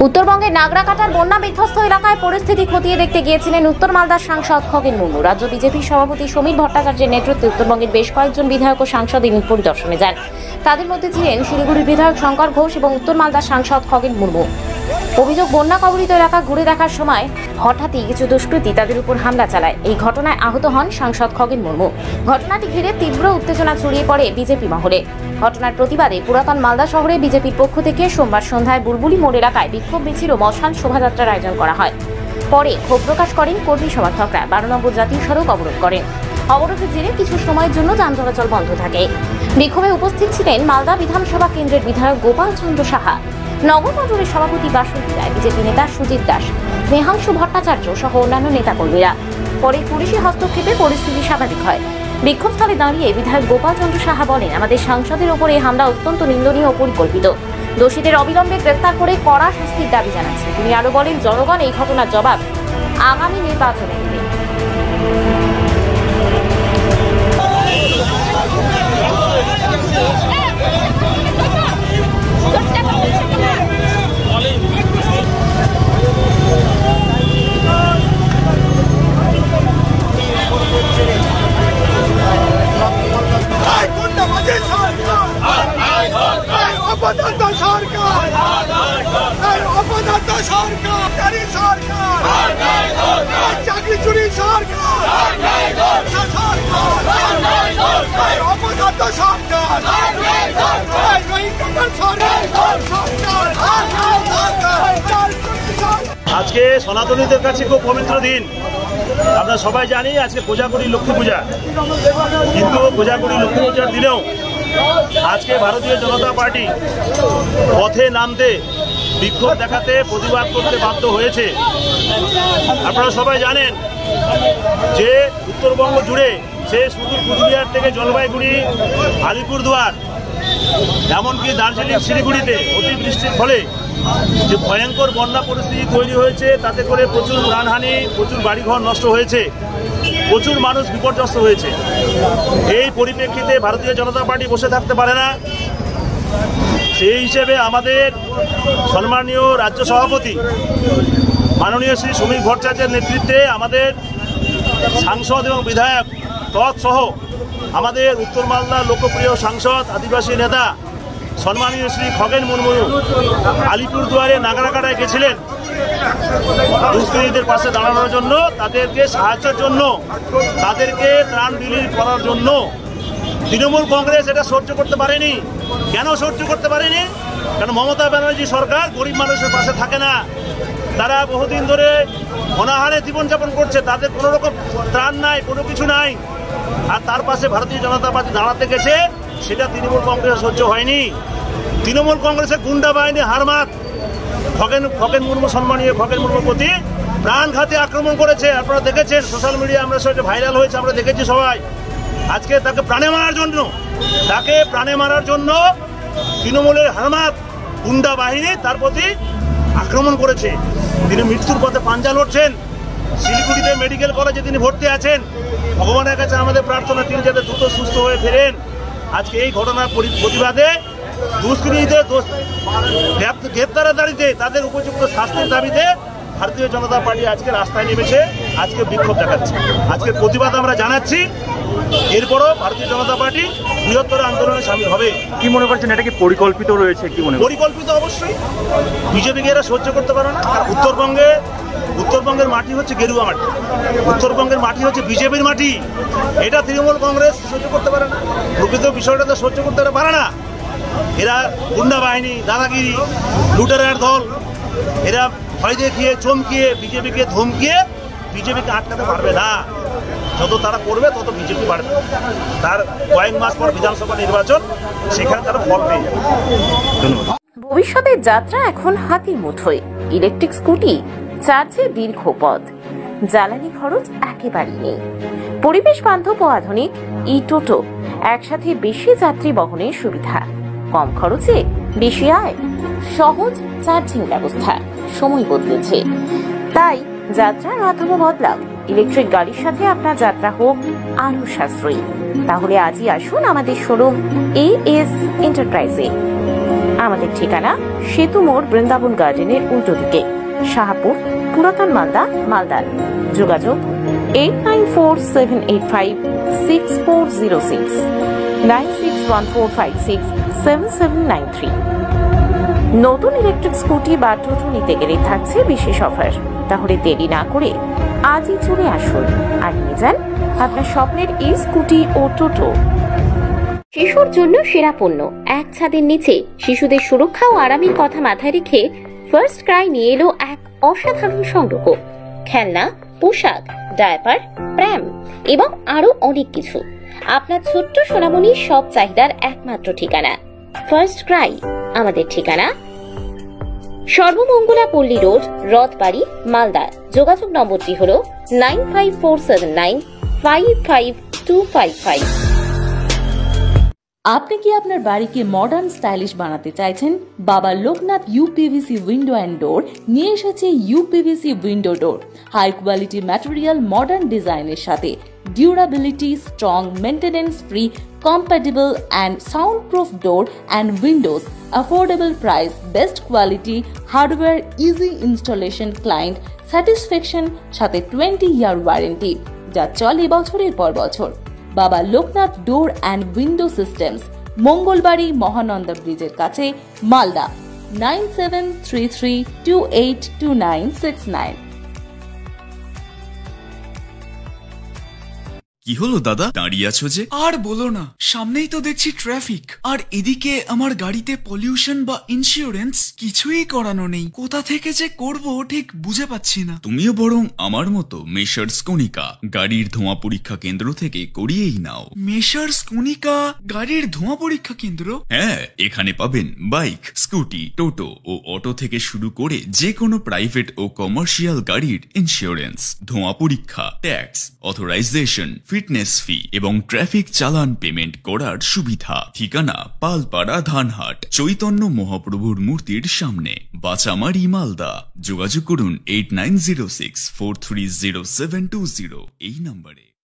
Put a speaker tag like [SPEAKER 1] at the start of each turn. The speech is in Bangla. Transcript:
[SPEAKER 1] উত্তরবঙ্গের নাগরাকাটার বন্যা বিধ্বস্ত এলাকায় পরিস্থিতি খতিয়ে দেখতে গিয়েছিলেন উত্তর মালদার সাংসদ খগেন মুর্মু। রাজ্য বিজেপি সভাপতি সমীর ভট্টাচার্যের নেতৃত্বে উত্তরবঙ্গের বেশ কয়েকজন বিধায়ক ও সাংসদ এই পরিদর্শনে যান। তাদের মধ্যে ছিলেন শিলিগুড়ির বিধায়ক শঙ্কর ঘোষ এবং উত্তর মালদার সাংসদ খগেন মুর্মু। অভিযোগ, বন্যা কবলিত এলাকা ঘুরে দেখার সময় হঠাৎই কিছু দুষ্কৃতী তাদের উপর হামলা চালায়। এই ঘটনায় আহত হন সাংসদ খগেন মুর্মু। ঘটনাটি ঘিরে তীব্র উত্তেজনা ছড়িয়ে পড়ে বিজেপি মহলে। ঘটনার প্রতিবাদে পুরাতন মালদা শহরে বিজেপির পক্ষ থেকে সোমবার সন্ধ্যায় বুলবুলি মোড় এলাকায় বিক্ষোভ মিছিল ও মশাল শোভাযাত্রার আয়োজন করা হয়। পরে ক্ষোভ প্রকাশ করেন কর্মী সমর্থকরা 12 নম্বর জাতীয় সড়ক অবরোধ করেন। অবরোধের জেরে কিছু সময়ের জন্য যান চলাচল বন্ধ থাকে। বিক্ষোভে উপস্থিত ছিলেন মালদা বিধানসভা কেন্দ্রের বিধায়ক গোপাল চন্দ্র সাহা, নগর মন্ডলের সভাপতি বাসন্তী রায়, বিজেপি নেতা সুজিত দাস, স্নেহাংশু ভট্টাচার্য সহ অন্যান্য নেতাকর্মীরা। পরে পুলিশি হস্তক্ষেপে পরিস্থিতি স্বাভাবিক হয়। বিক্ষোভস্থলে দাঁড়িয়ে বিধায়ক গোপাল চন্দ্র সাহা বলেন, আমাদের সাংসদের ওপর এই হামলা অত্যন্ত নিন্দনীয় ও পরিকল্পিত। দোষীদের অবিলম্বে গ্রেফতার করে কড়া শাস্তির দাবি জানাচ্ছি। তিনি আরো বলেন, জনগণ এই ঘটনার জবাব আগামী নির্বাচনে দেবে।
[SPEAKER 2] আজকে সনাতনীদের কাছে খুব পবিত্র দিন। আমরা সবাই জানি আজকে কোজাগরী লক্ষ্মী পূজা, কিন্তু কোজাগরী লক্ষ্মী পূজার দিনেও আজকে ভারতীয় জনতা পার্টি পথে নামতে, বিক্ষোভ দেখাতে, প্রতিবাদ করতে বাধ্য হয়েছে। আপনারা সবাই জানেন যে উত্তরবঙ্গ জুড়ে, সে সুদূর কুচবিহার থেকে জলপাইগুড়ি, আলিপুরদুয়ার, এমনকি দার্জিলিং, শিলিগুড়িতে অতিবৃষ্টির ফলে যে ভয়ঙ্কর বন্যা পরিস্থিতি তৈরি হয়েছে, তাতে করে প্রচুর প্রাণহানি, প্রচুর বাড়িঘর নষ্ট হয়েছে, প্রচুর মানুষ বিপর্যস্ত হয়েছে। এই পরিপ্রেক্ষিতে ভারতীয় জনতা পার্টি বসে থাকতে পারে না। সেই হিসেবে আমাদের সম্মানীয় রাজ্য সভাপতি মাননীয় শ্রী সমীর ভট্টাচার্যের নেতৃত্বে আমাদের সাংসদ এবং বিধায়ক তৎসহ আমাদের উত্তর মালদার লোকপ্রিয় সাংসদ, আদিবাসী নেতা সম্মানীয় শ্রী খগেন মুর্মু আলিপুরদুয়ারে নাগরাকাটায় গেছিলেন দুষ্কৃতীদের পাশে দাঁড়ানোর জন্য, তাদেরকে সাহায্যের জন্য, তাদেরকে ত্রাণ বিলি করার জন্য। তৃণমূল কংগ্রেস এটা সহ্য করতে পারেনি। কেন সহ্য করতে পারেনি? কারণ মমতা ব্যানার্জি সরকার গরিব মানুষের পাশে থাকে না। তারা বহুদিন ধরে অনাহারে জীবনযাপন করছে, তাদের কোনো রকম ত্রাণ নাই, কোনো কিছু নাই। আর তার পাশে ভারতীয় জনতা পার্টি দাঁড়াতে গেছে, সেটা তৃণমূল কংগ্রেস সহ্য হয়নি। তৃণমূল কংগ্রেসের গুন্ডা বাহিনী হারমাত খগেন মুর্মু, সম্মানীয় খগেন মুর্মুর প্রতি প্রাণঘাতী আক্রমণ করেছে। আপনারা দেখেছেন, সোশ্যাল মিডিয়া আমরা সেটা ভাইরাল হয়েছে, আমরা দেখেছি সবাই। আজকে তাকে প্রাণে মারার জন্য তৃণমূলের হারমাত গুন্ডা বাহিনী তার প্রতি আক্রমণ করেছে। তিনি মৃত্যুর পথে পাঞ্জা লড়ছেন। শিলিগুড়িতে মেডিকেল কলেজে তিনি ভর্তি আছেন। ভগবানের কাছে আমাদের প্রার্থনা, তিনি যাতে দ্রুত সুস্থ হয়ে ফেরেন। আজকে এই ঘটনার প্রতিবাদে দুষ্কৃতীদের গ্রেপ্তারের দাবিতে, তাদের উপযুক্ত শাস্তির দাবিতে ভারতীয় জনতা পার্টি আজকে রাস্তায় নেমেছে, আজকে বিক্ষোভ দেখাচ্ছে, আজকে প্রতিবাদ আমরা জানাচ্ছি। এরপরও ভারতীয় জনতা পার্টি বৃহত্তর আন্দোলনে সামিল হবে।
[SPEAKER 3] কি মনে করছেন, এটা কি পরিকল্পিত রয়েছে? কি মনে
[SPEAKER 2] পরিকল্পিত? অবশ্যই। বিজেপিকে এরা সহ্য করতে পারে না। আর উত্তরবঙ্গের মাটি হচ্ছে গেরুয়া মাটি, উত্তরবঙ্গের মাটি হচ্ছে বিজেপির মাটি। এটা তৃণমূল কংগ্রেস সহ্য করতে পারে না। প্রকৃত বিষয়টা তো সহ্য করতে পারে না। এরা গুন্ডা বাহিনী, দাদাগিরি, লুটেরার দল। এরা ভয় দেখিয়ে, চমকিয়ে, বিজেপিকে ধমকিয়ে বিজেপিকে আটকাতে পারবে না। যত তারা করবে তত বিজেপি বাড়বে। তার কয়েক মাস পর বিধানসভা নির্বাচন, সেখানে তারা ফল পেয়ে যাবে।
[SPEAKER 3] ধন্যবাদ।
[SPEAKER 1] ভবিষ্যতের যাত্রা এখন হাতির মুঠোয়। ইলেকট্রিক স্কুটি, চার্জে দীর্ঘ পথ, জ্বালানি খরচ একেবারেই নেই। পরিবেশ বান্ধব ও আধুনিক ই টোটো, একসাথে বেশি যাত্রী বহনের সুবিধা, কম খরচে বেশি আয়, সহজ চার্জিং ব্যবস্থা। সময় বদলেছে, তাই যাত্রার মাধ্যমে বদলাও। ইলেকট্রিক গাড়ির সাথে আপনার যাত্রা হোক আরো সাশ্রয়ী। তাহলে আজই আসুন আমাদের শোরুম AS এন্টারপ্রাইজে। আমাদের ঠিকানা সেতু মোড়, বৃন্দাবন গার্ডেনের উল্টো দিকে, শাহপুর, পুরাতন মালদা, মালদা। যোগাযোগ 8947856406, 9614567793। নতুন ইলেকট্রিক স্কুটি বা টোটো নিতে গেলে থাকছে বিশেষ অফার। তাহলে দেরি না করে আজই চলে আসুন আর নিয়ে যান আপনার স্বপ্নের এই স্কুটি ও টোটো। শিশুর জন্য সেরা পণ্য, এক ছাদের নিচে শিশুদের সুরক্ষা ও আরামের কথা মাথায় রেখে ফার্স্ট ক্রাই নিয়ে এলো এক অসাধারণ সংগ্রহ। খেলনা, পোশাক, ডায়াপার, প্র্যাম এবং আরো অনেক কিছু। আপনার ছোট্ট সোনামণির সব চাহিদার একমাত্র ঠিকানা ফার্স্ট ক্রাই। আমাদের ঠিকানা সর্বমঙ্গলা পল্লী রোড, রথবাড়ি, মালদা। যোগাযোগ নম্বরটি হল 9547955255।
[SPEAKER 4] আপনি কি আপনার বাড়িকে মডার্ন স্টাইলিশ বানাতে চাইছেন? বাবা Loknath uPVC window and door নিয়ে এসেছে ইউপিভিসি উইন্ডো ডোর, হাই কোয়ালিটি ম্যাটেরিয়াল, মডার্ন ডিজাইনের সাথে durability, strong, maintenance free, compatible and soundproof door and windows, affordable price, best quality, hardware, easy installation, client satisfaction, সাথে 20-year ওয়ারেন্টি যা চলে বছরের পর বছর। বাবা Loknath door and window systems, Mangalbari, Mahananda ব্রিজের কাছে, মালদা। 9733282969।
[SPEAKER 5] কি হলো দাদা, দাঁড়িয়ে আছো যে?
[SPEAKER 6] আর বলো না, সামনেই তো দেখছি ট্রাফিক, আর এদিকে আমার গাড়িতে পলিউশন বা ইন্স্যুরেন্স কিছুই করানো নেই। কোথা থেকে যে করব ঠিক বুঝে পাচ্ছি না।
[SPEAKER 5] তুমিও বরং আমার মতো মেসার্স কনিকা গাড়ির ধোঁয়া পরীক্ষা কেন্দ্র থেকে করিয়েই নাও।
[SPEAKER 6] মেসার্স কনিকা গাড়ির ধোঁয়া পরীক্ষা কেন্দ্র?
[SPEAKER 5] হ্যাঁ, এখানে পাবেন বাইক, স্কুটি, টোটো ও অটো থেকে শুরু করে যে কোনো প্রাইভেট ও কমার্শিয়াল গাড়ির ইন্স্যুরেন্স, ধোঁয়া পরীক্ষা, ট্যাক্স, অথরাইজেশন, ফিটনেস ফি এবং ট্রাফিক চালান পেমেন্ট করার সুবিধা। ঠিকানা পালপাড়া, ধানহাট, চৈতন্য মহাপ্রভুর মূর্তির সামনে, বাচামারি, মালদা। যোগাযোগ করুন 8906430720 এই নম্বরে।